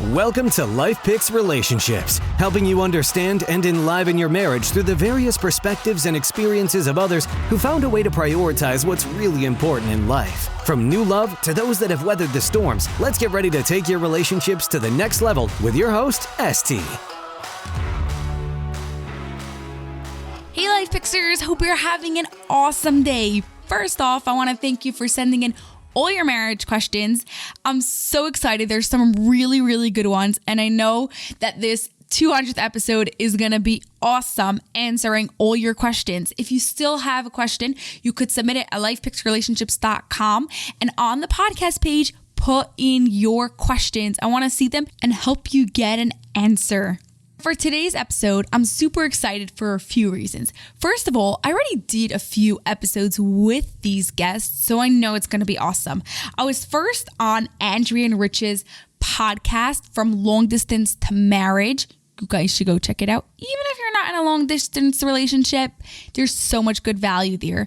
Welcome to Life Picks Relationships, helping you understand and enliven your marriage through the various perspectives and experiences of others who found a way to prioritize what's really important in life. From new love to those that have weathered the storms, let's get ready to take your relationships to the next level with your host, ST. Hey Life Picksers, hope you're having an awesome day. First off, I want to thank you for sending in all your marriage questions. I'm so excited. There's some really, really good ones. And I know that this 200th episode is going to be awesome answering all your questions. If you still have a question, you could submit it at lifepicksrelationships.com. And on the podcast page, put in your questions. I want to see them and help you get an answer. For today's episode, I'm super excited for a few reasons. First of all, I already did a few episodes with these guests, so I know it's going to be awesome. I was first on Aindrea and Rich's podcast, From Long Distance to Marriage. You guys should go check it out. Even if you're not in a long distance relationship, there's so much good value there.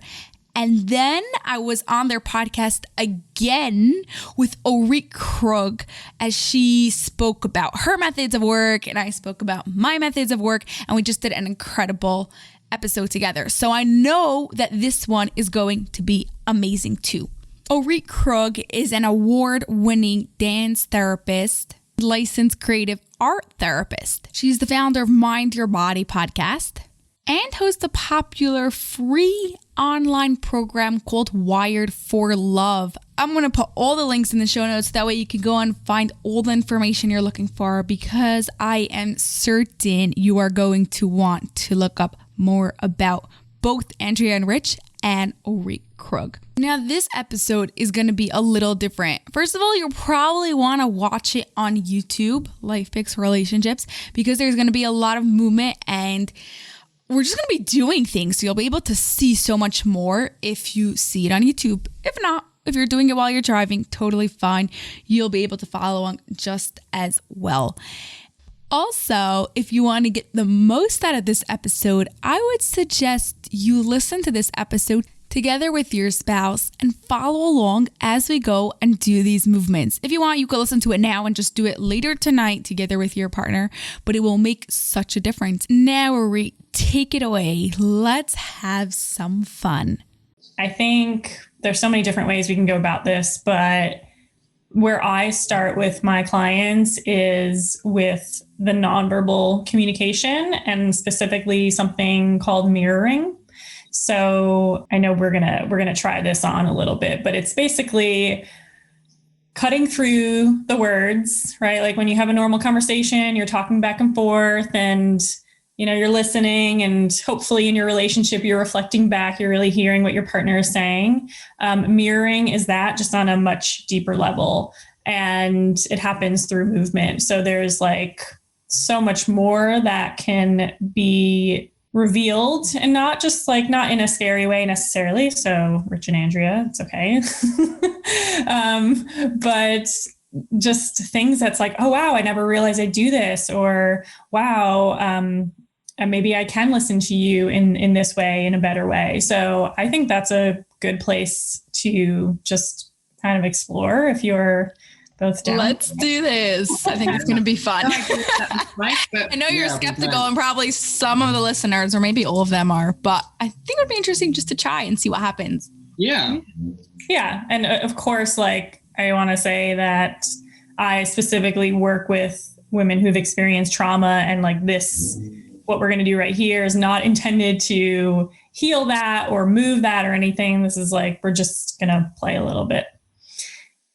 And then I was on their podcast again with Orit Krug as she spoke about her methods of work and I spoke about my methods of work, and we just did an incredible episode together. So I know that this one is going to be amazing too. Orit Krug is an award-winning dance therapist, licensed creative art therapist. She's the founder of Mind Your Body podcast and hosts a popular free online program called Wired for Love. I'm going to put all the links in the show notes. That way you can go and find all the information you're looking for, because I am certain you are going to want to look up more about both Aindrea and Rich and Orit Krug. Now, this episode is going to be a little different. First of all, you'll probably want to watch it on YouTube, Life Picks Relationships, because there's going to be a lot of movement and we're just going to be doing things. So you'll be able to see so much more if you see it on YouTube. If not, if you're doing it while you're driving, totally fine. You'll be able to follow along just as well. Also, if you want to get the most out of this episode, I would suggest you listen to this episode together with your spouse and follow along as we go and do these movements. If you want, you can listen to it now and just do it later tonight together with your partner, but it will make such a difference. Now, Orit, take it away. Let's have some fun. I think there's so many different ways we can go about this, but where I start with my clients is with the nonverbal communication, and specifically something called mirroring. So I know we're gonna try this on a little bit, but it's basically cutting through the words, right? Like when you have a normal conversation, you're talking back and forth and you're listening, and hopefully in your relationship, you're reflecting back, you're really hearing what your partner is saying. Mirroring is that, just on a much deeper level, and it happens through movement. So there's like so much more that can be revealed, and not in a scary way necessarily. So Rich and Aindrea, it's okay. But just things that's like, oh, wow, I never realized I do this, or wow, and maybe I can listen to you in this way, in a better way. So I think that's a good place to just kind of explore if you're both down. Let's do this. I think it's going to be fun. I know you're skeptical, and probably some of the listeners, or maybe all of them are, but I think it would be interesting just to try and see what happens. Yeah. Yeah. And of course, like, I want to say that I specifically work with women who've experienced trauma, and like this, what we're going to do right here is not intended to heal that or move that or anything. This is like, we're just going to play a little bit.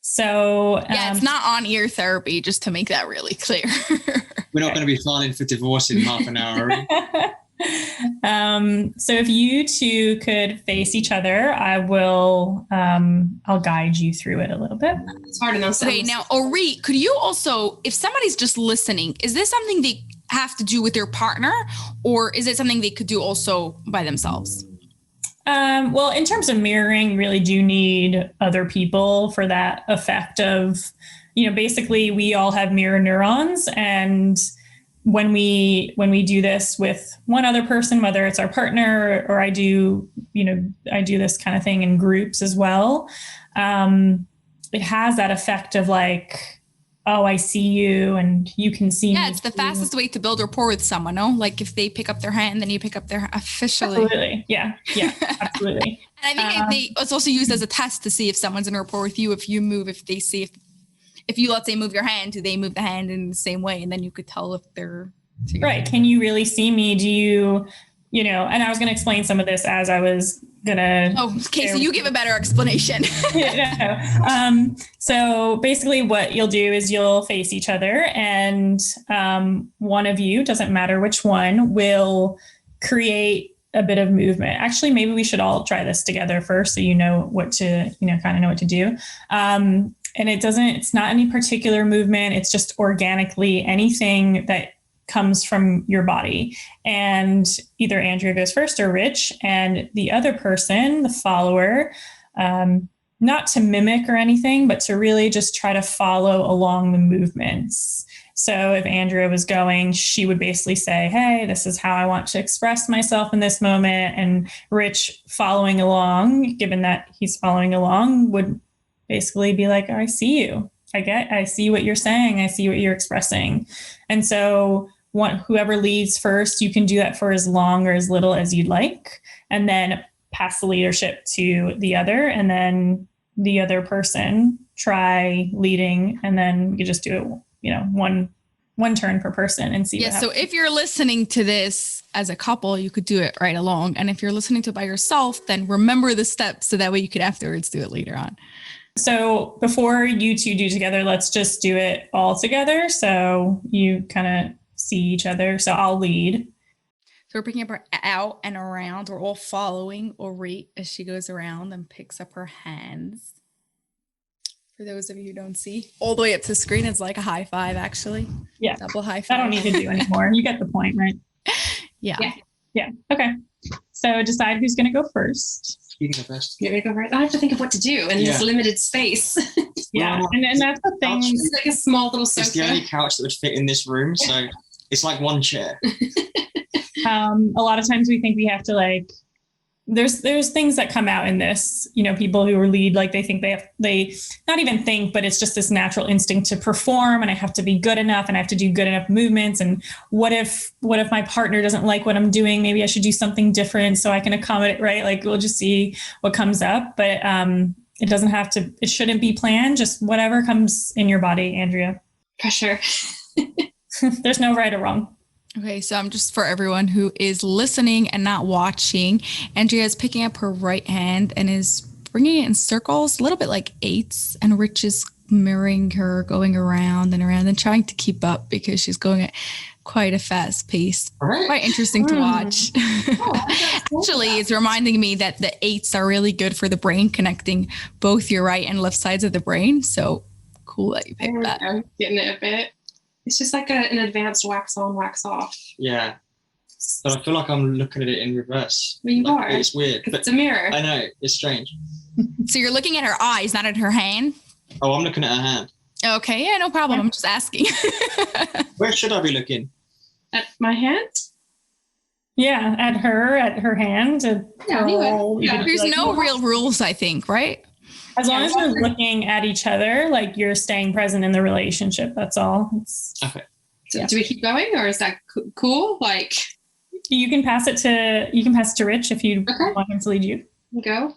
So it's not on-ear therapy, just to make that really clear. We're not going to be filing for divorce in half an hour. So if you two could face each other, I'll guide you through it a little bit. It's hard enough. Okay, now, Orit, could you also, if somebody's just listening, is this something they have to do with their partner, or is it something they could do also by themselves? Well, in terms of mirroring, you really do need other people for that effect of, basically we all have mirror neurons. And when we do this with one other person, whether it's our partner or I do this kind of thing in groups as well, it has that effect of like oh, I see you and you can see me. Yeah, it's the fastest way to build rapport with someone, no? Like if they pick up their hand, then you pick up their officially. Absolutely. Yeah. Yeah, absolutely. And I think it's also used as a test to see if someone's in rapport with you. If you move, if they see, if you, let's say, move your hand, do they move the hand in the same way? And then you could tell if they're together. Right. Can you really see me? Do you, and I was going to explain some of this as I was going to. Oh, Casey, you give a better explanation. So basically what you'll do is you'll face each other, and one of you, doesn't matter which one, will create a bit of movement. Actually, maybe we should all try this together first so you know what to, kind of know what to do. And it's not any particular movement. It's just organically anything that comes from your body. And either Andrea goes first or Rich, and the other person, the follower, not to mimic or anything, but to really just try to follow along the movements. So if Andrea was going, she would basically say, hey, this is how I want to express myself in this moment. And Rich, following along, given that he's following along, would basically be like, oh, I see you. I see what you're saying. I see what you're expressing. And so whoever leads first, you can do that for as long or as little as you'd like, and then pass the leadership to the other, and then the other person try leading, and then we could just do it, one turn per person and see what happens. So if you're listening to this as a couple, you could do it right along. And if you're listening to it by yourself, then remember the steps so that way you could afterwards do it later on. So before you two do together, let's just do it all together. So you kind of see each other. So I'll lead. So we're picking up her out and around. We're all following Orit as she goes around and picks up her hands. For those of you who don't see, all the way up to the screen, it's like a high five, actually. Yeah. Double high five. I don't need to do anymore. You get the point, right? Yeah. Okay. So decide who's going to go first. You can go first. You're gonna go first. I have to think of what to do in this limited space. Yeah, and that's the thing. It's like a small little sofa. It's the only couch that would fit in this room, so it's like one chair. A lot of times we think we have to there's things that come out in this, people who are lead, like they think they not even think, but it's just this natural instinct to perform, and I have to be good enough, and I have to do good enough movements. And what if my partner doesn't like what I'm doing? Maybe I should do something different so I can accommodate, right? Like we'll just see what comes up, but it shouldn't be planned, just whatever comes in your body, Andrea. Pressure. There's no right or wrong. Okay, so I'm just for everyone who is listening and not watching, Andrea is picking up her right hand and is bringing it in circles, a little bit like eights, and Rich is mirroring her, going around and around and trying to keep up because she's going at quite a fast pace. Right. Quite interesting to watch. Actually, it's reminding me that the eights are really good for the brain, connecting both your right and left sides of the brain. So cool that you picked that. I'm getting it a bit. It's just like an advanced wax on, wax off. Yeah. But I feel like I'm looking at it in reverse. Well, you are. It's weird. But it's a mirror. I know. It's strange. So you're looking at her eyes, not at her hand? Oh, I'm looking at her hand. Okay. Yeah, no problem. I'm just asking. Where should I be looking? At my hand? Yeah, at her hand. There's no real rules, I think, right? As long as you're looking at each other, like you're staying present in the relationship, that's all. Okay. So do we keep going, or is that cool? Like, you can pass it to Rich if you want him to lead you. Go.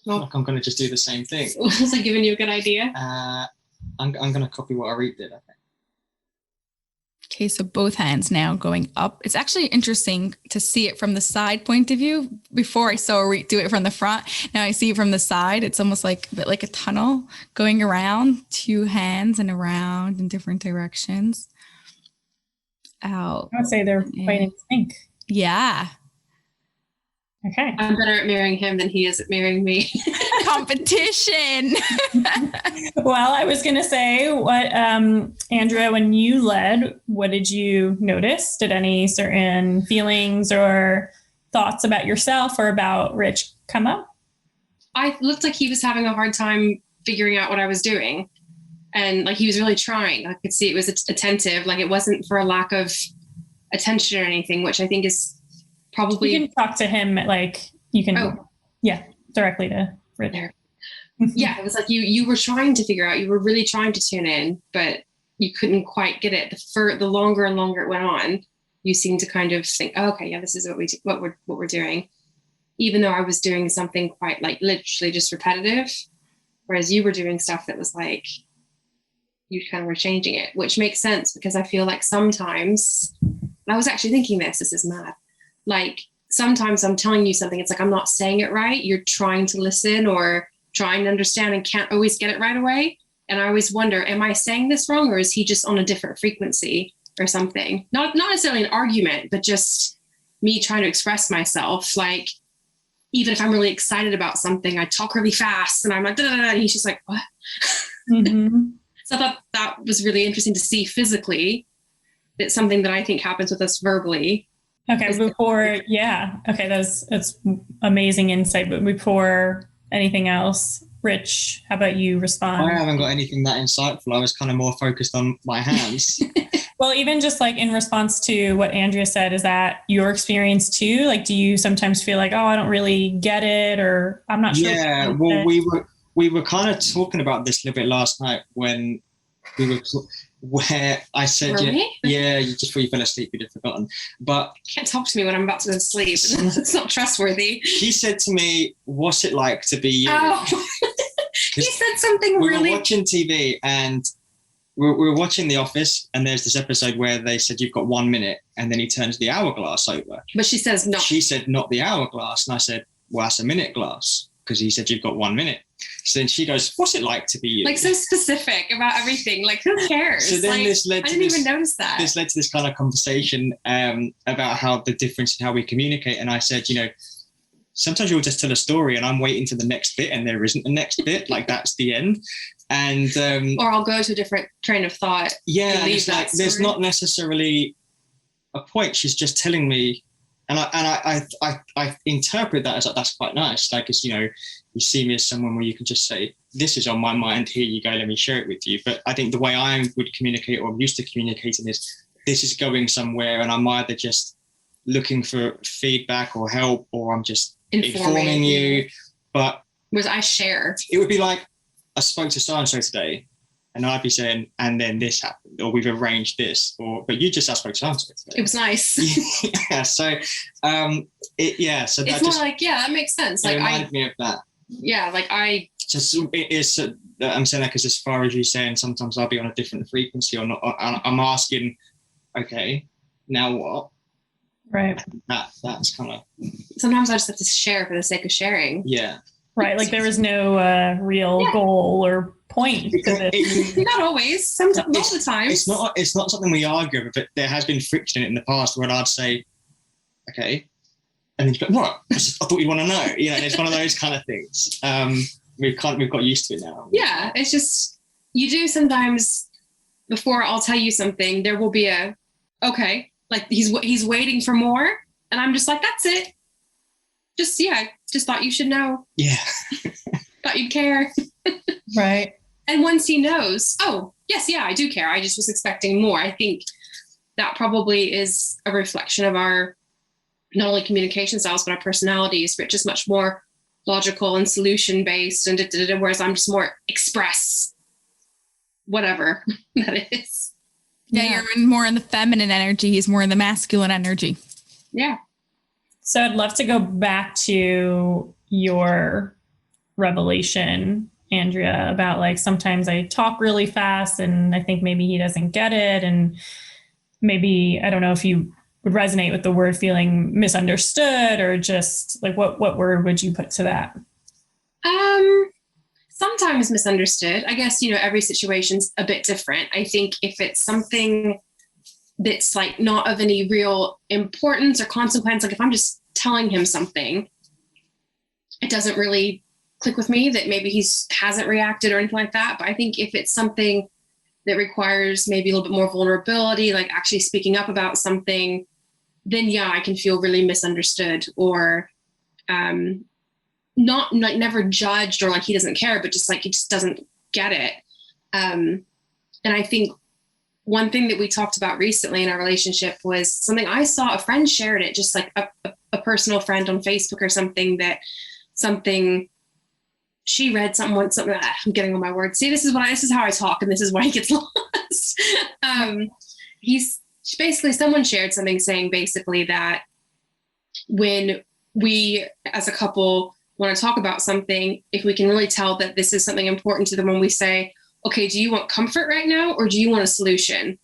Well, like I'm going to just do the same thing. Was I giving you a good idea? I'm going to copy what Orit did, I think. Okay, so both hands now going up. It's actually interesting to see it from the side point of view. Before I saw Orit do it from the front. Now I see it from the side. It's almost like a bit like a tunnel going around, two hands and around in different directions. Out. I would say they're quite in sync. Yeah. Okay. I'm better at marrying him than he is at marrying me. Competition. Well, I was going to say, what, Andrea, when you led, what did you notice? Did any certain feelings or thoughts about yourself or about Rich come up? I looked like he was having a hard time figuring out what I was doing. And like he was really trying. I could see it was attentive. Like it wasn't for a lack of attention or anything, which I think is probably. You can talk to him directly to Rich. Yeah, it was like you were trying to figure out, you were really trying to tune in, but you couldn't quite get it. The longer and longer it went on, you seemed to kind of think, oh, okay, yeah, this is what we're doing. Even though I was doing something quite like literally just repetitive, whereas you were doing stuff that was like, you kind of were changing it, which makes sense because I feel like sometimes, I was actually thinking this is mad. Like sometimes I'm telling you something, it's like, I'm not saying it right. You're trying to listen or trying to understand and can't always get it right away. And I always wonder, am I saying this wrong or is he just on a different frequency or something? Not necessarily an argument, but just me trying to express myself. Like, even if I'm really excited about something, I talk really fast and I'm like, da, da, da, and he's just like, what? Mm-hmm. So I thought that was really interesting to see physically. It's something that I think happens with us verbally. Okay, that's amazing insight. But before anything else, Rich, how about you respond? I haven't got anything that insightful. I was kind of more focused on my hands. Well, even just like in response to what Andrea said, is that your experience too? Like, do you sometimes feel like, oh, I don't really get it, or I'm not sure? Yeah, well, we were kind of talking about this a little bit last night when we were, where I said, just before you fell asleep, you'd have forgotten. But can't talk to me when I'm about to go to sleep. It's not trustworthy. She said to me, "What's it like to be you?" Oh, he said something really. We were watching TV and we were watching The Office, and there's this episode where they said you've got 1 minute, and then he turns the hourglass over. But she says no. She said not the hourglass, and I said, well, that's a minute glass, because he said you've got 1 minute. So then she goes, what's it like to be you? Like so specific about everything. Like who cares? So then like, I didn't even notice that. This led to this kind of conversation about how the difference in how we communicate. And I said, sometimes you'll just tell a story and I'm waiting for the next bit and there isn't the next bit. Like that's the end. And or I'll go to a different train of thought. Yeah, it's like there's not necessarily a point. She's just telling me, and I interpret that as like, that's quite nice. Like it's you see me as someone where you can just say, this is on my mind. Here you go. Let me share it with you. But I think the way I would communicate, or I'm used to communicating, is this is going somewhere, and I'm either just looking for feedback or help, or I'm just informing you. But whereas I share, it would be like, I spoke to so-and-so today, and I'd be saying, and then this happened, or we've arranged this, but you just spoke to so-and-so today. It was nice. Yeah. So, so it's that more like, yeah, that makes sense. Like, reminded me of that. Yeah, like I'm saying that because as far as you saying, sometimes I'll be on a different frequency or not. I'm asking, okay, now what? Right. That's kind of. Sometimes I just have to share for the sake of sharing. Yeah. Right. Like there was no real goal or point to this. Not always. Sometimes, most of the time. It's not something we argue over, but there has been friction in the past where I'd say, okay. And then you go, what? I thought you'd want to know. It's one of those kind of things. We've got used to it now. Yeah, it's just, you do sometimes, before I'll tell you something, there will be okay, like he's waiting for more. And I'm just like, that's it. Just thought you should know. Yeah. Thought you'd care. Right. And once he knows, oh, yes, yeah, I do care. I just was expecting more. I think that probably is a reflection of our not only communication styles, but our personalities. Rich is much more logical and solution based, and whereas I'm just more express, whatever that is. Yeah, you're more in the feminine energy. He's more in the masculine energy. Yeah. So I'd love to go back to your revelation, Andrea, about like sometimes I talk really fast and I think maybe he doesn't get it. And maybe, I don't know if you would resonate with the word feeling misunderstood, or just like what word would you put to that? Sometimes misunderstood. I guess, every situation's a bit different. I think if it's something that's like not of any real importance or consequence, like if I'm just telling him something, it doesn't really click with me that maybe he hasn't reacted or anything like that. But I think if it's something that requires maybe a little bit more vulnerability, like actually speaking up about something, then I can feel really misunderstood, or not like never judged, or like he doesn't care, but just like he just doesn't get it. And I think one thing that we talked about recently in our relationship was something I saw a friend shared it, just like a personal friend on Facebook or something, that something she read something. I'm getting on my words. See, this is how I talk, and this is why it gets lost. Basically, someone shared something saying basically that when we as a couple want to talk about something, if we can really tell that this is something important to them, when we say, okay, do you want comfort right now, or do you want a solution?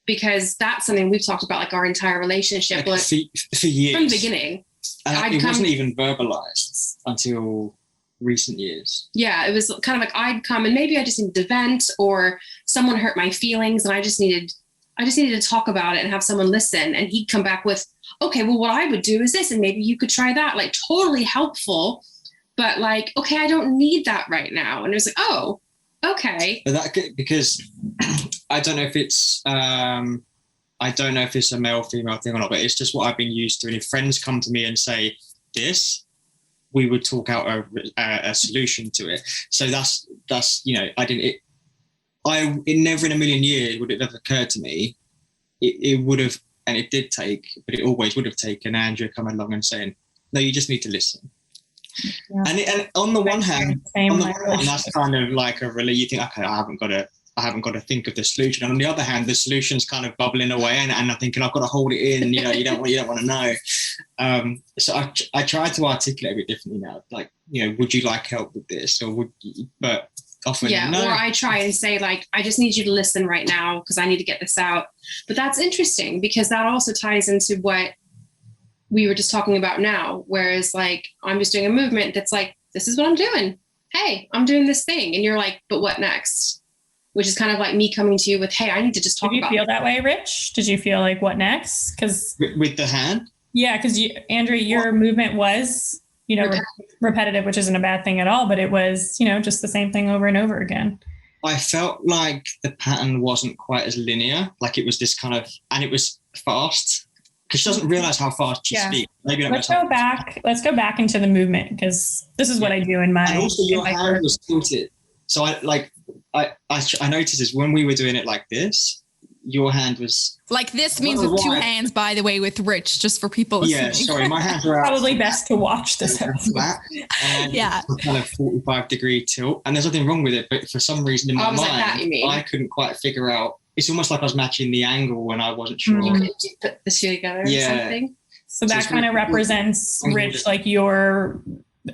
Because that's something we've talked about, like our entire relationship, like for years from the beginning. It wasn't even verbalized until recent years. Yeah, it was kind of like I'd come and maybe I just needed to vent, or someone hurt my feelings and I just needed to talk about it and have someone listen. And he'd come back with, okay, well, what I would do is this, and maybe you could try that. Like totally helpful, but like, okay, I don't need that right now. And it was like, oh, okay. But because I don't know if it's a male female thing or not, but it's just what I've been used to. And if friends come to me and say this, we would talk out a solution to it. So that's it never in a million years would it have occurred to me. It would have, and it did take, but it always would have taken Andrea coming along and saying, no, you just need to listen. Yeah. And on the one hand, that's kind of like a relief. You think, okay, I haven't got to think of the solution. And on the other hand, the solution's kind of bubbling away, and I'm thinking I've got to hold it in. You don't want to know. So I try to articulate a bit differently now. Like, would you like help with this, or would you? But often, no. Or I try and say like, I just need you to listen right now because I need to get this out. But that's interesting because that also ties into what we were just talking about now. Whereas like, I'm just doing a movement that's like, this is what I'm doing. Hey, I'm doing this thing. And you're like, but what next? Which is kind of like me coming to you with, hey, I need to just talk about it. Did you feel that way, Rich? Did you feel like what next? Because with the hand? Yeah, because Andrea, your movement was, repetitive, which isn't a bad thing at all, but it was, just the same thing over and over again. I felt like the pattern wasn't quite as linear. Like it was this kind of, and it was fast because she doesn't realize how fast she speaks. Maybe let's go back into the movement because this is what I do in my. And also, your hand was tilted, so I noticed this when we were doing it like this. Your hand was like this means with two hands, by the way, with Rich, just for people listening. Yeah, sorry, my hands were out. Probably best to watch this flat, and kind of 45-degree tilt. And there's nothing wrong with it, but for some reason in my mind, I couldn't quite figure out. It's almost like I was matching the angle when I wasn't sure. You could put the two together or something. So that kind of represents, Rich, like your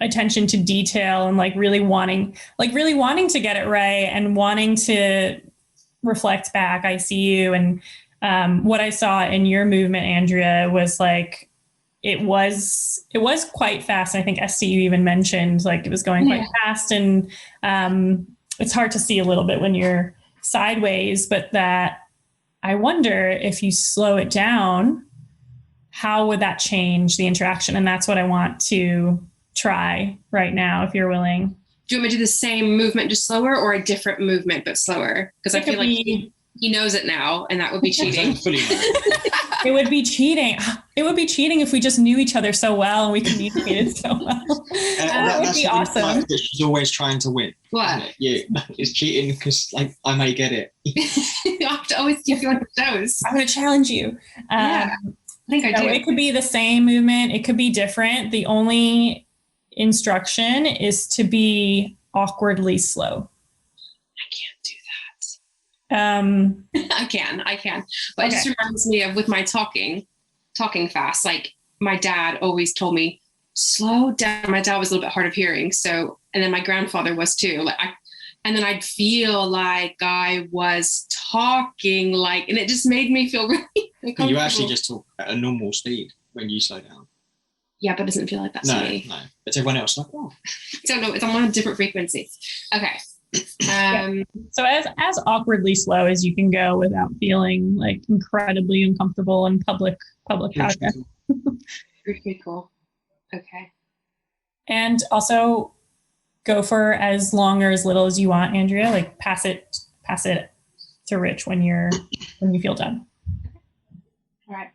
attention to detail and like really wanting to get it right and wanting to reflect back. I see you. And what I saw in your movement, Andrea, was like, it was quite fast. And I think SCU even mentioned like it was going quite fast. And it's hard to see a little bit when you're sideways, but that I wonder if you slow it down, how would that change the interaction? And that's what I want to try right now, if you're willing. Do you want me to do the same movement, just slower, or a different movement, but slower? Because I feel like he knows it now, and that would be cheating. It would be cheating. It would be cheating if we just knew each other so well and we communicated so well. That would be awesome. She's always trying to win. What? Yeah, it's cheating because like I may get it. You have to always keep you on your toes. I'm going to challenge you. I think I do. It could be the same movement. It could be different. The only instruction is to be awkwardly slow. I can't do that. I can. But it just reminds me of with my talking fast. Like my dad always told me, slow down. My dad was a little bit hard of hearing. So, and then my grandfather was too. And then I'd feel like I was talking and it just made me feel really uncomfortable. You actually just talk at a normal speed when you slow down. Yeah, but it doesn't feel like that to me. No. It's everyone else. Like, oh. I don't know. It's on a different frequency. Okay. So as awkwardly slow as you can go without feeling like incredibly uncomfortable in public podcast. Pretty cool. Okay. And also go for as long or as little as you want, Andrea. Like pass it to Rich when you feel done. All right.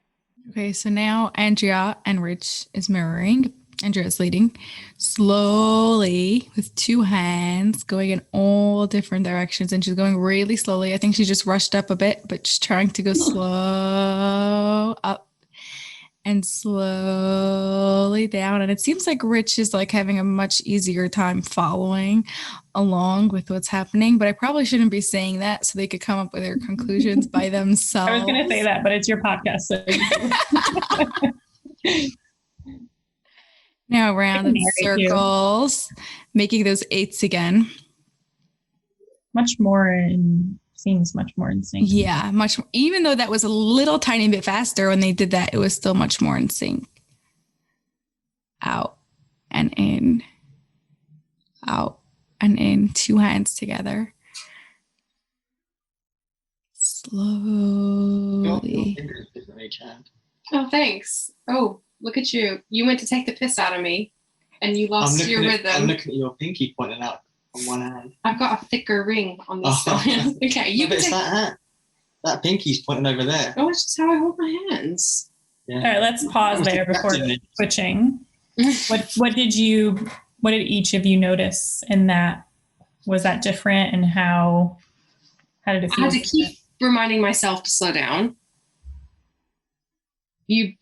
Okay, so now Andrea and Rich is mirroring. Andrea is leading slowly with two hands going in all different directions, and she's going really slowly. I think she just rushed up a bit, but just trying to go slow up and slowly down. And it seems like Rich is like having a much easier time following along with what's happening, but I probably shouldn't be saying that so they could come up with their conclusions by themselves. I was going to say that, but it's your podcast. So now round in circles, making those 8s again. Seems much more in sync. Yeah, much. Even though that was a little tiny bit faster when they did that, it was still much more in sync. Out and in. Out and in. 2 hands together. Slowly. Oh, thanks. Oh, look at you. You went to take the piss out of me and you lost your rhythm. I'm looking at your pinky pointing out on one hand. I've got a thicker ring on this side. Okay, you but it's that hand. That pinky's pointing over there. Oh, it's just how I hold my hands. Yeah. All right, let's pause there before switching. What did each of you notice in that? Was that different, and how did it feel? I had to keep reminding myself to slow down. You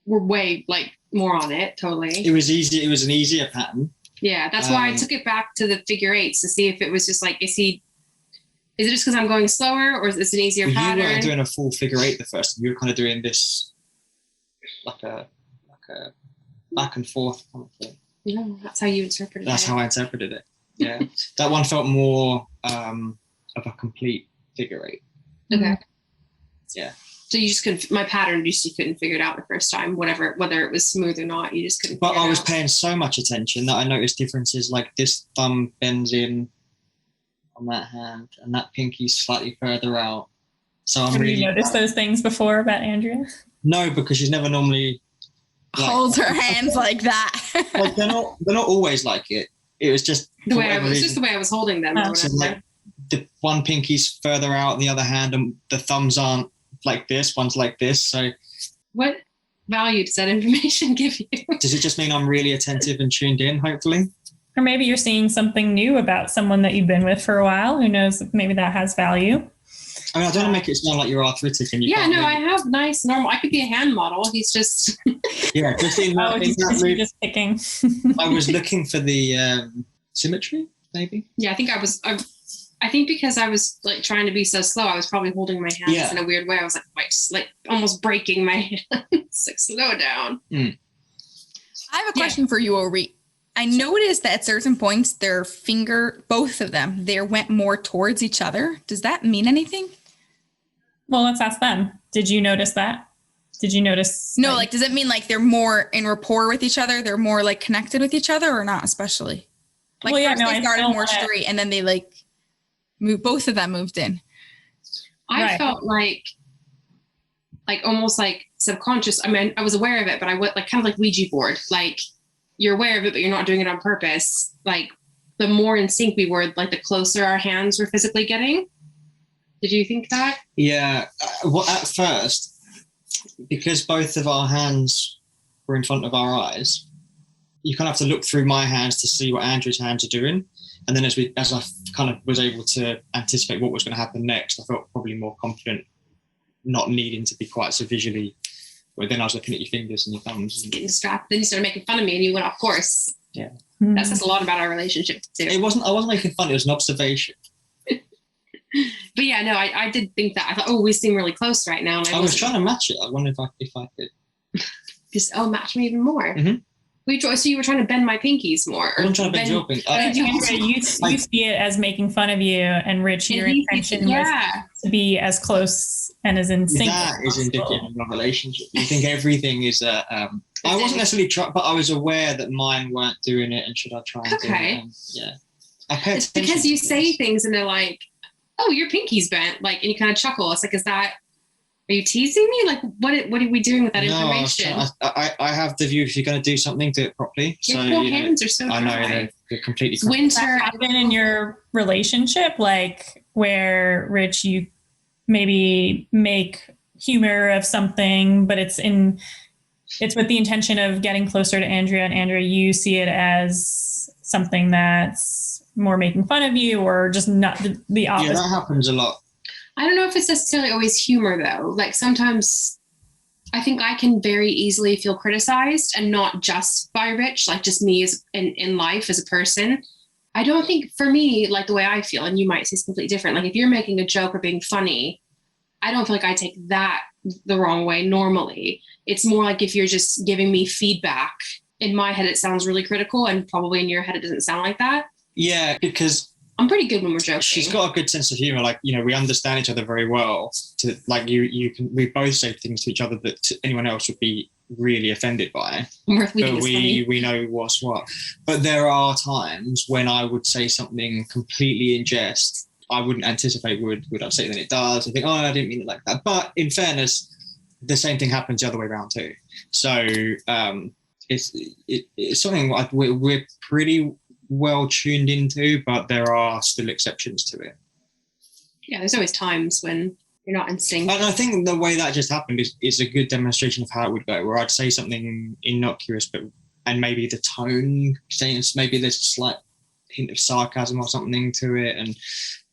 were way more on it, totally. It was easy. It was an easier pattern. Yeah, that's why I took it back to the figure 8s to see if it was just is it just because I'm going slower, or is this an easier pattern? You weren't doing a full figure 8 the first time. You were kind of doing this like a back and forth kind of thing. No, that's how you interpreted it. That's how I interpreted it. Yeah. That one felt more of a complete figure 8. Okay. Yeah. So you just couldn't, my pattern, you couldn't figure it out the first time, whether it was smooth or not, you just couldn't. But I was paying so much attention that I noticed differences, like this thumb bends in on that hand and that pinky's slightly further out. So I'm really. Have you noticed those things before about Aindrea? No, because she's never normally holds her hands like that. Like they're not always like it. It was just the way just the way I was holding them. Or so like the one pinky's further out on the other hand, and the thumbs aren't like this, one's like this. So what value does that information give you? Does it just mean I'm really attentive and tuned in, hopefully? Or maybe you're seeing something new about someone that you've been with for a while. Who knows? Maybe that has value. I mean, I don't want to make it sound like you're arthritic and you I have nice normal. I could be a hand model. He's just yeah, just in that mood, just picking. I was looking for the symmetry, maybe. Yeah, I think I think because I was trying to be so slow, I was probably holding my hands in a weird way. I was almost breaking my hands. Slow down. I have a question for you, Orit. I noticed that at certain points, their finger, both of them, they went more towards each other. Does that mean anything? Well, let's ask them. Did you notice that? Did you notice? No, does it mean they're more in rapport with each other? They're more connected with each other, or not especially? They started more straight, and then they moved. Both of them moved in. I felt almost subconscious. I mean, I was aware of it, but I went kind of like Ouija board. You're aware of it, but you're not doing it on purpose. The more in sync we were, the closer our hands were physically getting. Did you think that? Yeah. Well, at first, because both of our hands were in front of our eyes, you kind of have to look through my hands to see what Andrew's hands are doing. And then as I kind of was able to anticipate what was going to happen next, I felt probably more confident, not needing to be quite so visually. But then I was looking at your fingers and your thumbs. Getting distracted. Then you started making fun of me and you went off course. Yeah. That says a lot about our relationship too. I wasn't making fun. It was an observation. But yeah, no, I did think that. I thought, we seem really close right now. And I was trying to match it. I wondered if I could. Just, match me even more. Mm-hmm. So you were trying to bend my pinkies more. I'm trying to bend your pinkies. You see it as making fun of you, and Rich, your intention was to be as close and as in sync. That is indicative of a relationship. You think everything is I wasn't necessarily trying, but I was aware that mine weren't doing it, and should I try and do it? Yeah. It's because you say things and they're like, oh, your pinky's bent, and you kind of chuckle. It's is that, are you teasing me? What are we doing with that information? I have the view, if you're going to do something, do it properly. Your poor hands are so dry. I know, they're completely dry. Winter. Has been in your relationship, where, Rich, you maybe make humor of something, but it's with the intention of getting closer to Aindrea, and Aindrea, you see it as something that's more making fun of you, or just not the opposite? Yeah, that happens a lot. I don't know if it's necessarily always humor though. Sometimes I think I can very easily feel criticized, and not just by Rich, like just me as in life as a person. I don't think, for me, like the way I feel, and you might say it's completely different. Like if you're making a joke or being funny, I don't feel like I take that the wrong way normally. It's more like if you're just giving me feedback. In my head, it sounds really critical, and probably in your head, it doesn't sound like that. Yeah, because I'm pretty good when we're joking. She's got a good sense of humor. Like, you know, we understand each other very well. To like, we both say things to each other that anyone else would be really offended by. But we know what's what. But there are times when I would say something completely in jest. I wouldn't anticipate would upset, then it does. I think, oh, I didn't mean it like that. But in fairness, the same thing happens the other way around too. So it's something like we're pretty well tuned into, but there are still exceptions to it. Yeah, there's always times when you're not in sync. And I think the way that just happened is a good demonstration of how it would go, where I'd say something innocuous, and maybe the tone, maybe there's a slight hint of sarcasm or something to it.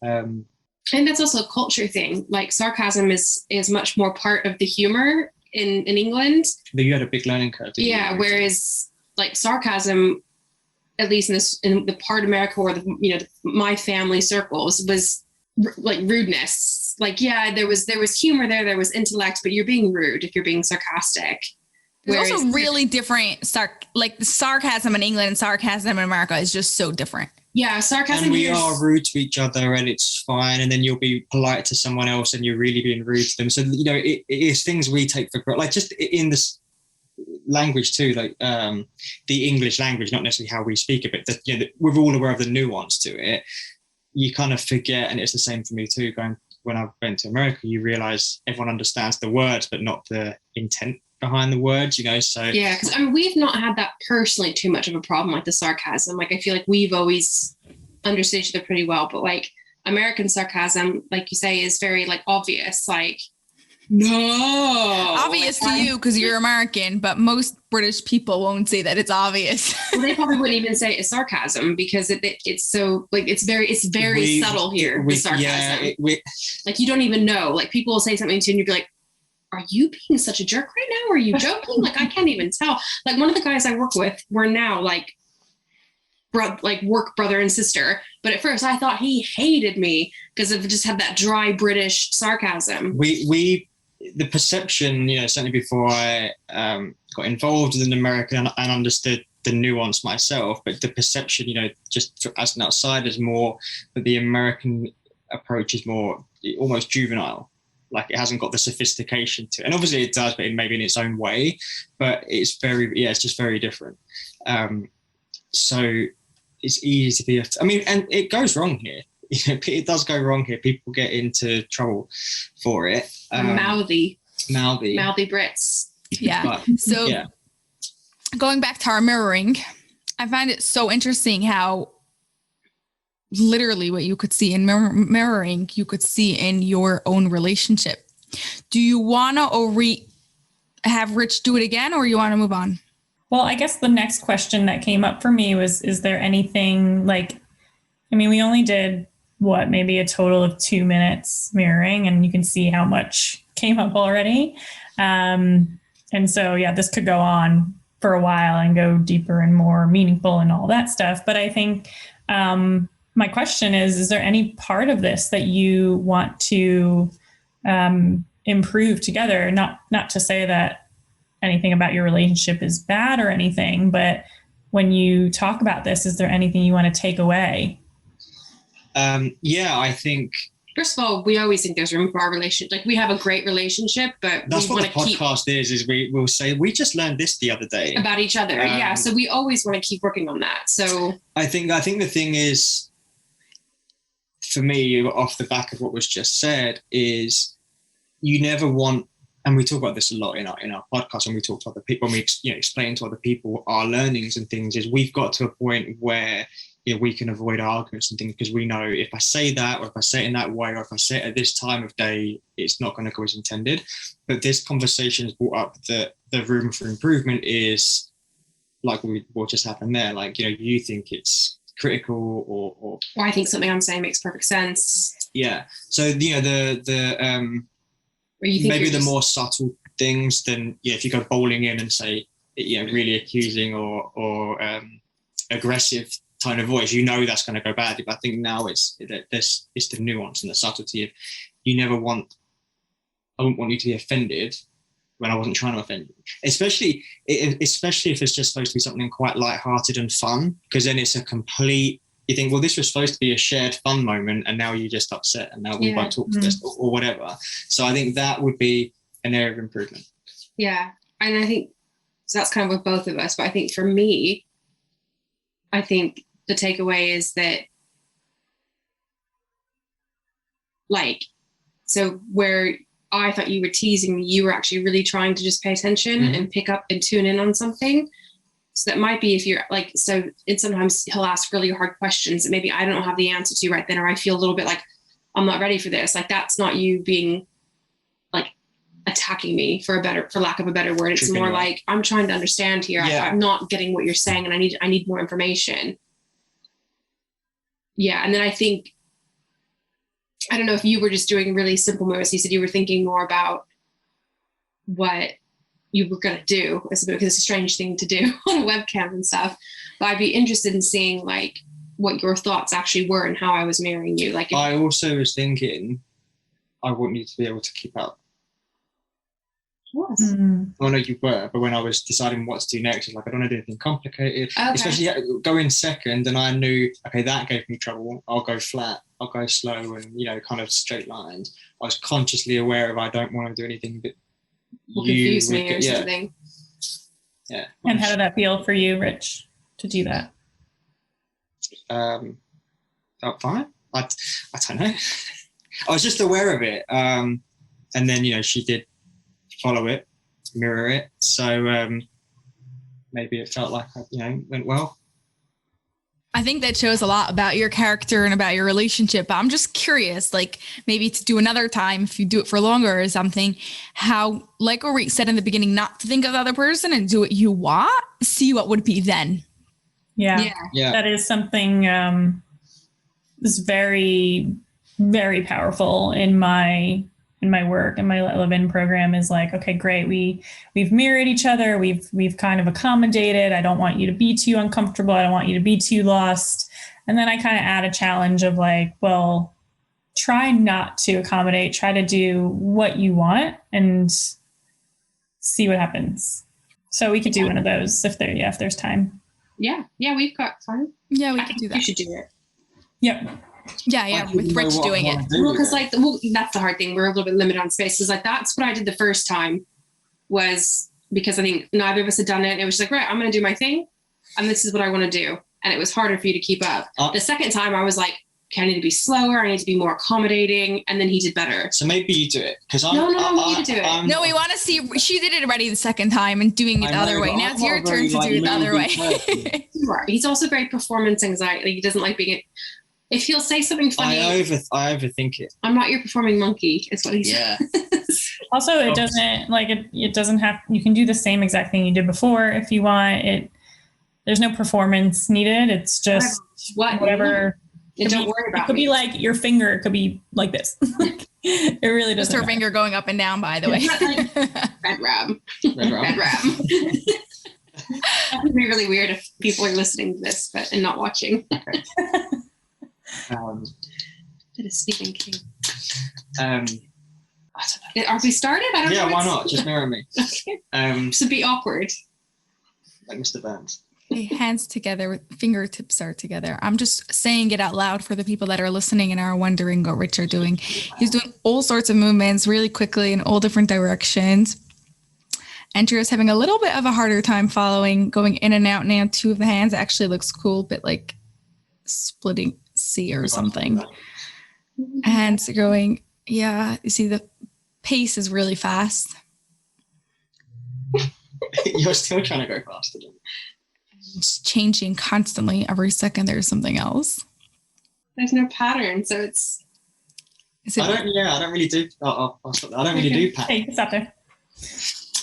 And that's also a culture thing. Like sarcasm is much more part of the humor in England. But you had a big learning curve. Yeah, whereas like sarcasm, at least in the part of America where my family circles, was like rudeness. Like, yeah, there was humor there was intellect, but you're being rude if you're being sarcastic. There's also really different like the sarcasm in England and sarcasm in America is just so different. Yeah, sarcasm. And we are rude to each other, and it's fine. And then you'll be polite to someone else, and you're really being rude to them. So it is things we take for granted. Like just in this language too, like the English language, not necessarily how we speak it, but we're all aware of the nuance to it. You kind of forget, and it's the same for me too. When I went to America, you realize everyone understands the words, but not the intent behind the words, so. Yeah, because we've not had that personally too much of a problem, like the sarcasm. Like I feel like we've always understood each other pretty well, but like American sarcasm, like you say, is very like obvious, like no. Obvious to you because you're American, but most British people won't say that it's obvious. Well, they probably wouldn't even say it's sarcasm because it's so like it's very subtle here. The sarcasm, like you don't even know. Like people will say something to you and you'd be like, "Are you being such a jerk right now? Or are you joking?" Like I can't even tell. Like one of the guys I work with, we're now like work brother and sister. But at first I thought he hated me because of just had that dry British sarcasm. The perception, certainly before I got involved with an American and understood the nuance myself, but the perception, just as an outsider, is more that the American approach is more almost juvenile. Like it hasn't got the sophistication to it. And obviously it does, but maybe in its own way, but it's just very different. So it's easy to be, and it goes wrong here. It does go wrong here. People get into trouble for it. Mouthy Brits. Yeah. Going back to our mirroring, I find it so interesting how literally what you could see in mirroring, you could see in your own relationship. Do you want to have Rich do it again, or you want to move on? Well, I guess the next question that came up for me was, is there anything we only did maybe a total of 2 minutes mirroring, and you can see how much came up already. And so, this could go on for a while and go deeper and more meaningful and all that stuff. But I think my question is there any part of this that you want to improve together? Not to say that anything about your relationship is bad or anything, but when you talk about this, is there anything you want to take away? I think. First of all, we always think there's room for our relationship. Like we have a great relationship, but that's what the podcast is we'll say, we just learned this the other day about each other. So we always want to keep working on that. So I think the thing is, for me, off the back of what was just said, is you never want, and we talk about this a lot in our podcast, when we talk to other people, when we explain to other people our learnings and things, is we've got to a point where we can avoid arguments and things, because we know if I say that, or if I say it in that way, or if I say it at this time of day, it's not going to go as intended. But this conversation has brought up that the room for improvement is like what just happened there. Like, you think it's critical or I think something I'm saying makes perfect sense. Yeah. So, maybe the more subtle things, then if you go bowling in and say, really accusing or aggressive tone of voice, that's going to go badly. But I think now it's the nuance and the subtlety of I wouldn't want you to be offended when I wasn't trying to offend you, especially if it's just supposed to be something quite lighthearted and fun, because then it's a complete, you think, well, this was supposed to be a shared fun moment and now you're just upset and now we won't talk to this or whatever. So I think that would be an area of improvement. Yeah. And I think so that's kind of with both of us, but I think for me, I think the takeaway is that, like, so where I thought you were teasing me, you were actually really trying to just pay attention and pick up and tune in on something. So that might be if you're like, so and sometimes he'll ask really hard questions that maybe I don't have the answer to right then, or I feel a little bit like I'm not ready for this. Like, that's not you being like attacking me for lack of a better word. It's more like, I'm trying to understand here. Yeah. I'm not getting what you're saying and I need more information. Yeah. And then I think, I don't know if you were just doing really simple moves. You said you were thinking more about what you were going to do, because it's a strange thing to do on a webcam and stuff. But I'd be interested in seeing like what your thoughts actually were and how I was mirroring you. Like, I also was thinking I want you to be able to keep up. Yes. I know you were, but when I was deciding what to do next, I was like, I don't want to do anything complicated. Okay. Especially going second, and I knew, okay, that gave me trouble. I'll go flat, I'll go slow, and kind of straight lined. I was consciously aware of I don't want to do anything that will confuse me or something. Yeah. And how did that feel for you, Rich, to do that? Felt fine. I don't know. I was just aware of it, and then she did follow it, mirror it. So maybe it felt like went well. I think that shows a lot about your character and about your relationship. But I'm just curious, like maybe to do another time, if you do it for longer or something, how, like Orit said in the beginning, not to think of the other person and do what you want, see what would be then. Yeah. That is something is very, very powerful in my work, and my live-in program is like, okay, great. We've mirrored each other. We've kind of accommodated. I don't want you to be too uncomfortable. I don't want you to be too lost. And then I kind of add a challenge of like, well, try not to accommodate, try to do what you want and see what happens. So we could do one of those if there's time. Yeah. We've got time. Yeah, we could do that. You should do it. Yep. Yeah, with Rich doing it. Well, because that's the hard thing. We're a little bit limited on space. Is like, that's what I did the first time, was because I think neither of us had done it. It was just like, right, I'm going to do my thing, and this is what I want to do. And it was harder for you to keep up. The second time I was like, okay, I need to be slower. I need to be more accommodating. And then he did better. So maybe you do it. No, I want you to do it. No, we want to see. She did it already the second time and doing it the other way. Now it's your turn to do it the other way. Right. He's also very performance anxiety. He doesn't like being if he'll say something funny. I overthink it. I'm not your performing monkey, is what he says. Also, it doesn't have, you can do the same exact thing you did before if you want it. There's no performance needed. It's just whatever. Don't worry about it. It could be like your finger. It could be like this. It really doesn't. Just her finger going up and down, by the way. Red Ram. That would be really weird if people are listening to this and not watching. Okay. Bit of Stephen King. I don't know. Are we started? I don't know. Yeah, why not? Just mirror me. Okay. Should be awkward. Like Mr. Burns. Hands together, fingertips are together. I'm just saying it out loud for the people that are listening and are wondering what Rich are doing. He's doing all sorts of movements really quickly in all different directions. Andrea's having a little bit of a harder time following, going in and out now. Two of the hands actually looks cool, bit like splitting C or something. Hands are going, you see the pace is really fast. You're still trying to go faster. It's changing constantly. Every second there's something else. There's no pattern, so it's. I don't really do. I'll stop that. I don't really do patterns. Hey, stop there.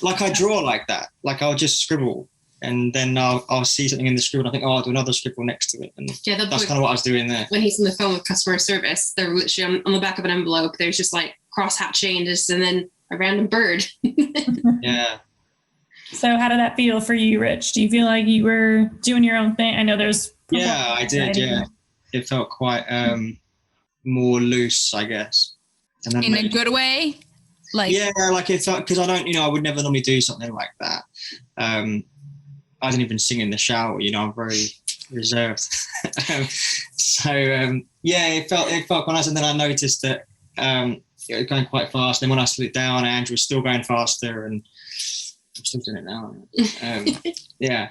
Like I draw like that. Like I'll just scribble, and then I'll see something in the scribble, and I think, I'll do another scribble next to it, and that's kind of what I was doing there. When he's on the phone with customer service, they're literally on the back of an envelope. There's just like cross-hatch changes, and then a random bird. Yeah. So how did that feel for you, Rich? Do you feel like you were doing your own thing? I know there's... Yeah, I did. Yeah. It felt quite more loose, I guess. And then In a good way? Like, yeah, like it felt, because I don't, I would never normally do something like that. I didn't even sing in the shower, I'm very reserved. Yeah, it felt quite nice. And then I noticed that it was going quite fast. And when I slid down, Andrew was still going faster, and I'm still doing it now. Yeah.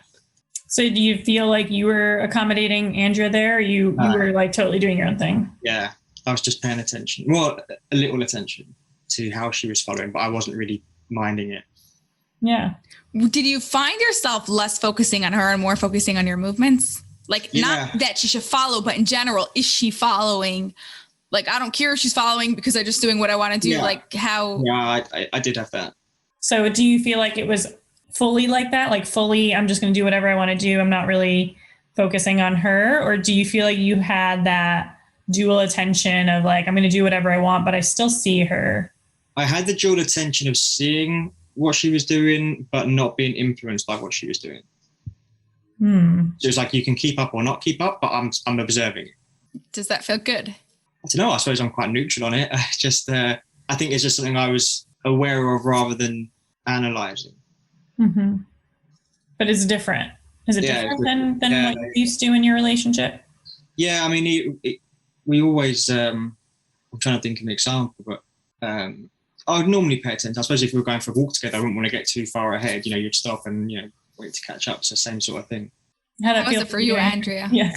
So do you feel like you were accommodating Andrea there, or you were like totally doing your own thing? Yeah, I was just paying attention. Well, a little attention to how she was following, but I wasn't really minding it. Yeah. did you find yourself less focusing on her and more focusing on your movements? Like, not that she should follow, but in general, is she following? Like, I don't care if she's following because I'm just doing what I want to do. Yeah. Like, how? Yeah, I did have that. So do you feel like it was fully like that? Like, fully, I'm just going to do whatever I want to do. I'm not really focusing on her. Or do you feel like you had that dual attention of like, I'm going to do whatever I want, but I still see her? I had the dual attention of seeing what she was doing, but not being influenced by what she was doing. So it's like, you can keep up or not keep up, but I'm observing it. Does that feel good? I don't know. I suppose I'm quite neutral on it. I think it's just something I was aware of rather than analysing. Mm-hmm. But it's different. Is it different than what you used to in your relationship? Yeah, I mean, we always, I'm trying to think of an example, but I would normally pay attention. I suppose if we were going for a walk together, I wouldn't want to get too far ahead. You'd stop and, wait to catch up. It's the same sort of thing. How was it for you, Aindrea? Yeah.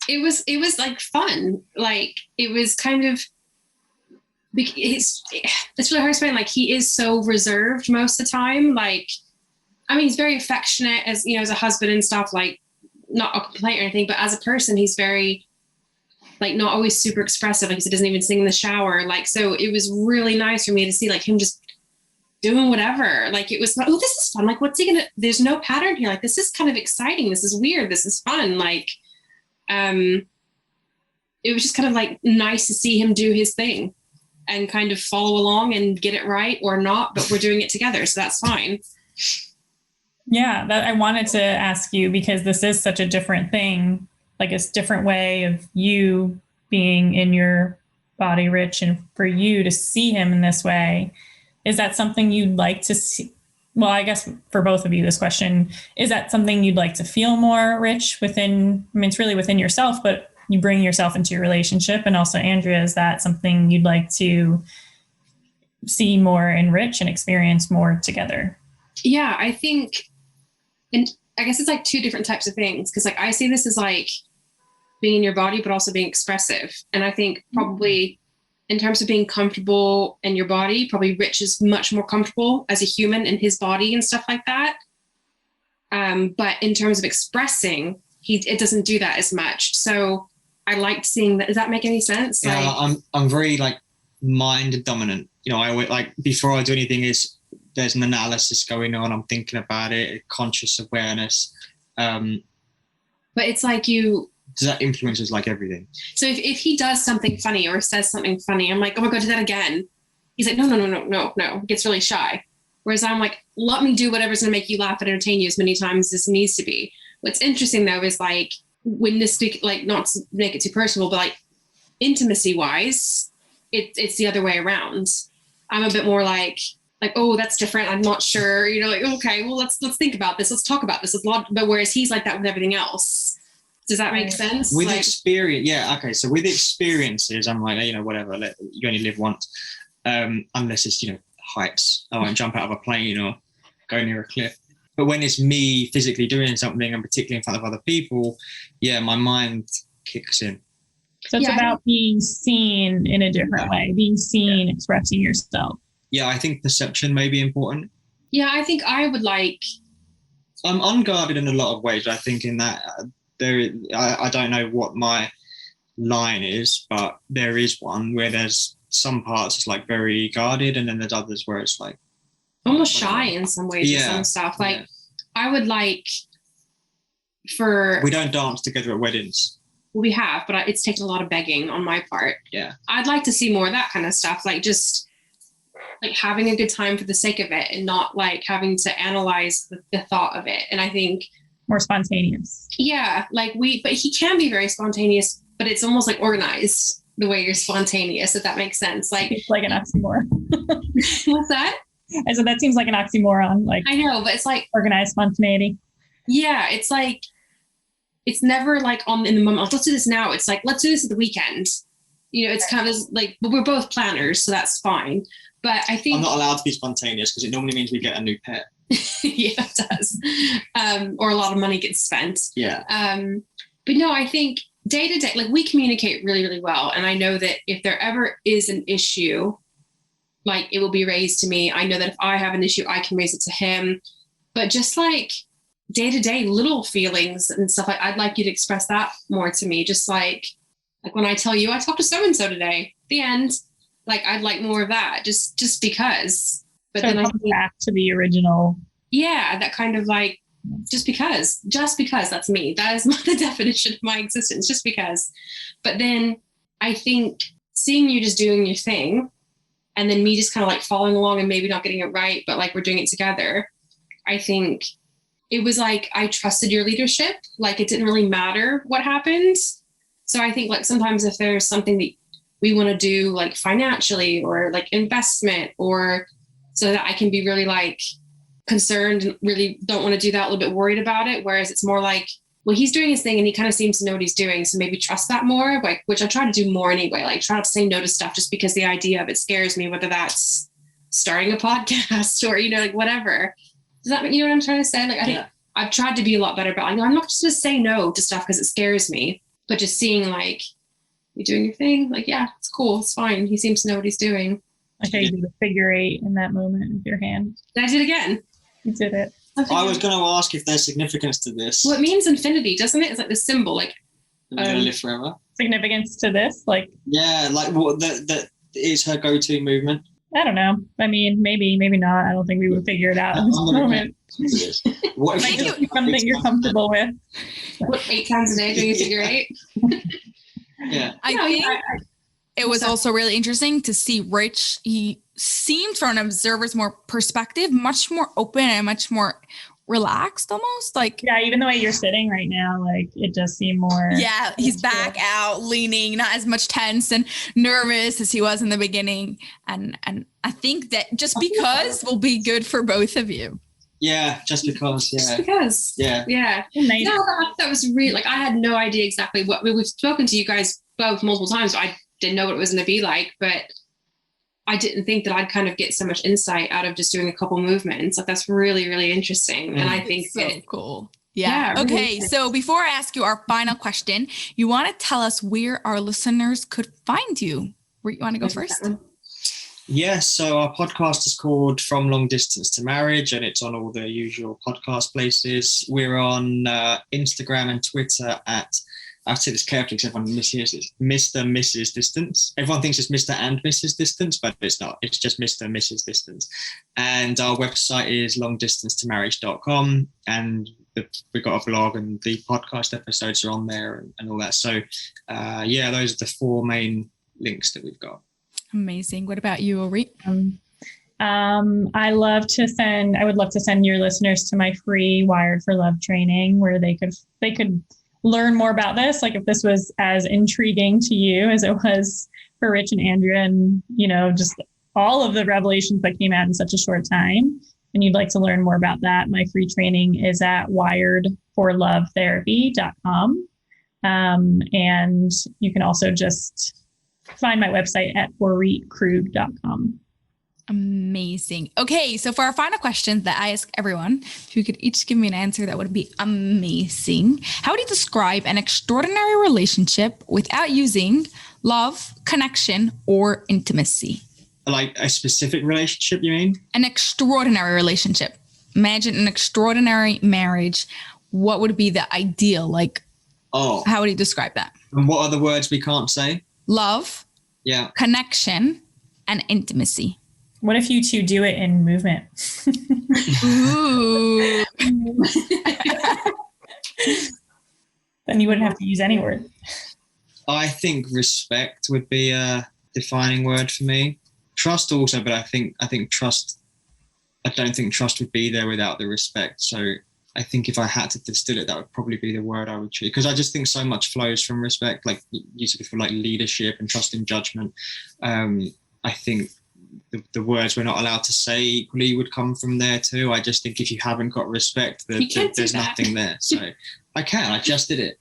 It was like fun. Like, it was kind of, it's really hard to explain. Like, he is so reserved most of the time. Like, I mean, he's very affectionate as a husband and stuff, like, not a complaint or anything, but as a person, he's very, like, not always super expressive. Like, he doesn't even sing in the shower. Like, so it was really nice for me to see, like, him just doing whatever. Like, it was like, oh, this is fun. Like, what's he gonna, there's no pattern here. Like, this is kind of exciting. This is weird. This is fun. Like, it was just kind of like nice to see him do his thing and kind of follow along and get it right or not, but we're doing it together. So that's fine. Yeah, that I wanted to ask you, because this is such a different thing, like a different way of you being in your body, Rich, and for you to see him in this way. Is that something you'd like to see? Well, I guess for both of you, this question, is that something you'd like to feel more, Rich, within, I mean, it's really within yourself, but you bring yourself into your relationship. And also, Aindrea, is that something you'd like to see more in Rich and experience more together? Yeah, I think, and I guess it's like two different types of things. Cause like, I see this as like being in your body, but also being expressive. And I think probably in terms of being comfortable in your body, probably Rich is much more comfortable as a human in his body and stuff like that. But in terms of expressing, it doesn't do that as much. So I liked seeing that. Does that make any sense? Yeah, like, I'm very like mind dominant. I always, like, before I do anything, there's an analysis going on. I'm thinking about it, conscious awareness. But it's like that influences like everything. So if he does something funny or says something funny, I'm like, oh my God, do that again. He's like, no. He gets really shy. Whereas I'm like, let me do whatever's going to make you laugh and entertain you as many times as needs to be. What's interesting though is like, when this, like, not to make it too personal, but like intimacy wise, it's the other way around. I'm a bit more like, oh, that's different. I'm not sure, like, okay, well, let's think about this. Let's talk about this. But whereas he's like that with everything else. Does that make sense? With experience, yeah. Okay. So with experiences, I'm like, whatever, you only live once. Unless it's, heights. I won't jump out of a plane or go near a cliff. But when it's me physically doing something, and particularly in front of other people, yeah, my mind kicks in. So it's about being seen in a different way, being seen, expressing yourself. Yeah, I think perception may be important. Yeah, I think I would like... I'm unguarded in a lot of ways. I think in that I don't know what my line is, but there is one where there's some parts it's like very guarded, and then there's others where it's like almost shy in some ways or some stuff. Like I would like for... We don't dance together at weddings. we have, but it's taken a lot of begging on my part. Yeah. I'd like to see more of that kind of stuff. Like just like having a good time for the sake of it and not like having to analyze the thought of it. And I think more spontaneous. Yeah. Like but he can be very spontaneous, but it's almost like organized the way you're spontaneous, if that makes sense. Like it's like an oxymoron. What's that? I said, that seems like an oxymoron. Like I know, but it's like organized spontaneity. Yeah. It's like, it's never like in the moment, like, let's do this now. It's like, let's do this at the weekend. You know, it's kind of like, but we're both planners, so that's fine. But I think I'm not allowed to be spontaneous because it normally means we get a new pet. Yeah, it does. Or a lot of money gets spent. Yeah. But no, I think day to day, like we communicate really, really well. And I know that if there ever is an issue, like it will be raised to me. I know that if I have an issue, I can raise it to him. But just like day to day little feelings and stuff, like I'd like you to express that more to me. Just like when I tell you I talked to so-and-so today, the end, like I'd like more of that just because. But so then I come back to the original. Yeah, that kind of like, just because that's me. That is the definition of my existence, just because. But then I think seeing you just doing your thing and then me just kind of like following along and maybe not getting it right, but like we're doing it together. I think it was like, I trusted your leadership. Like it didn't really matter what happened. So I think like sometimes if there's something that we want to do like financially or like investment or so that I can be really like concerned and really don't want to do that, a little bit worried about it. Whereas it's more like, well, he's doing his thing and he kind of seems to know what he's doing. So maybe trust that more, like, which I try to do more anyway, like try not to say no to stuff just because the idea of it scares me, whether that's starting a podcast or, you know, like whatever. Does that mean, you know what I'm trying to say? Like, I think I've tried to be a lot better, but I'm not just to say no to stuff because it scares me, but just seeing like, you doing your thing. Like, yeah, it's cool. It's fine. He seems to know what he's doing. Like how you do the figure 8 in that moment with your hand. Did I do it again? You did it. I was going to ask if there's significance to this. Well, it means infinity, doesn't it? It's like the symbol, like You're going to live forever. Significance to this, like yeah, like what that is her go-to movement. I don't know. I mean, maybe not. I don't think we would figure it out in this moment. What if something you're comfortable with? What, 8 times a day doing a figure 8? Yeah. I think it was also really interesting to see Rich. He seemed from an observer's more perspective, much more open and much more relaxed almost. Like, yeah, even the way you're sitting right now, like it just seemed more. Yeah, he's back out, leaning, not as much tense and nervous as he was in the beginning. And I think that just because will be good for both of you. Yeah, just because. Yeah. Just because. Yeah. Yeah. Nice. No, that was really, like, I had no idea exactly what, we've spoken to you guys both multiple times, so I didn't know what it was going to be like, but I didn't think that I'd kind of get so much insight out of just doing a couple movements. Like, that's really, really interesting. And I think so cool. Yeah. really Okay. So before I ask you our final question, you want to tell us where our listeners could find you. Where you want to go first? Yes, so our podcast is called From Long Distance to Marriage, and it's on all the usual podcast places. We're on Instagram and Twitter at, I say this carefully because everyone mishears it, Mr. Mrs. Distance. Everyone thinks it's Mr. and Mrs. Distance, but it's not. It's just Mr. and Mrs. Distance. And our website is longdistancetomarriage.com, and we've got a blog and the podcast episodes are on there and all that. So, yeah, those are the 4 main links that we've got. Amazing. What about you, Orit? I would love to send your listeners to my free Wired for Love training where they could learn more about this. Like if this was as intriguing to you as it was for Rich and Aindrea, and, you know, just all of the revelations that came out in such a short time, and you'd like to learn more about that, my free training is at wiredforlovetherapy.com. And you can also just find my website at oritkrug.com. Amazing. Okay, so for our final question that I ask everyone, if you could each give me an answer, that would be amazing. How would you describe an extraordinary relationship without using love, connection, or intimacy? Like a specific relationship, you mean? An extraordinary relationship. Imagine an extraordinary marriage. What would be the ideal? Like, how would you describe that? And what are the words we can't say? Love, connection, and intimacy. What if you two do it in movement? Ooh. Then you wouldn't have to use any word. I think respect would be a defining word for me. Trust also, but I think trust. I don't think trust would be there without the respect. So I think if I had to distill it, that would probably be the word I would choose, because I just think so much flows from respect. Like you said before, like leadership and trust in judgment. I think the words we're not allowed to say equally would come from there too. I just think if you haven't got respect, there's nothing there. So I just did it.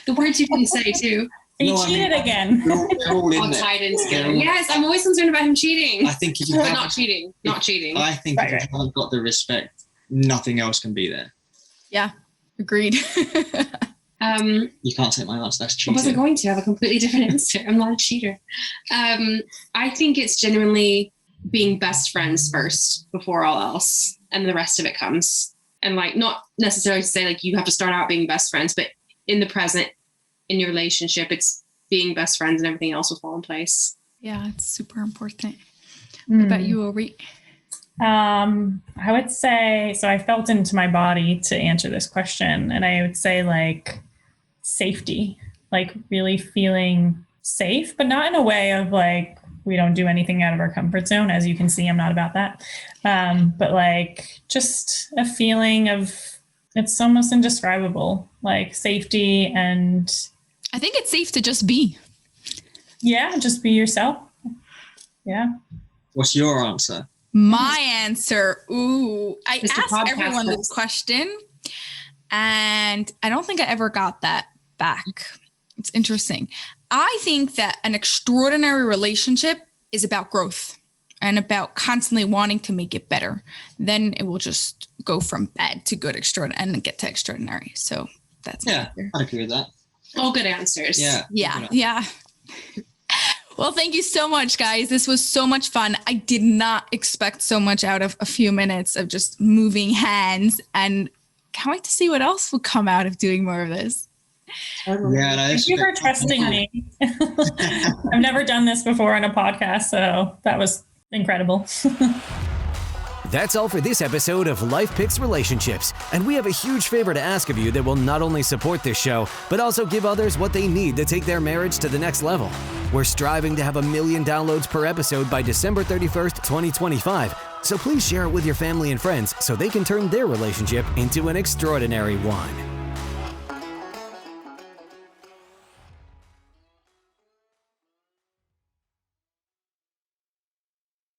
The words you can say too. He cheated again. They're all in there. Tied in together. Yes, I'm always concerned about him cheating. I think if you not cheating. I think if you haven't got the respect, nothing else can be there. Yeah, agreed. You can't take my answer. That's cheating. I wasn't going to. I have a completely different answer. I'm not a cheater. I think it's genuinely being best friends first before all else, and the rest of it comes. And like, not necessarily to say like you have to start out being best friends, but in the present, in your relationship, it's being best friends and everything else will fall in place. Yeah, it's super important. What about you, Orit? I would say, so I felt into my body to answer this question, and I would say like safety, like really feeling safe, but not in a way of like, we don't do anything out of our comfort zone. As you can see, I'm not about that. But like just a feeling of, it's almost indescribable, like safety. And I think it's safe to just be. Yeah, just be yourself. Yeah. What's your answer? My answer, I Mr. asked everyone this question, and I don't think I ever got that back. It's interesting. I think that an extraordinary relationship is about growth and about constantly wanting to make it better. Then it will just go from bad to good, extraordinary, and get to extraordinary. So that's I agree with that. All good answers. Yeah. Well, thank you so much, guys. This was so much fun. I did not expect so much out of a few minutes of just moving hands, and can't wait to see what else will come out of doing more of this. Thank you for trusting me. I've never done this before on a podcast, so that was incredible. That's all for this episode of Life Picks Relationships, and we have a huge favor to ask of you that will not only support this show, but also give others what they need to take their marriage to the next level. We're striving to have 1 million downloads per episode by December 31st, 2025, so please share it with your family and friends so they can turn their relationship into an extraordinary one.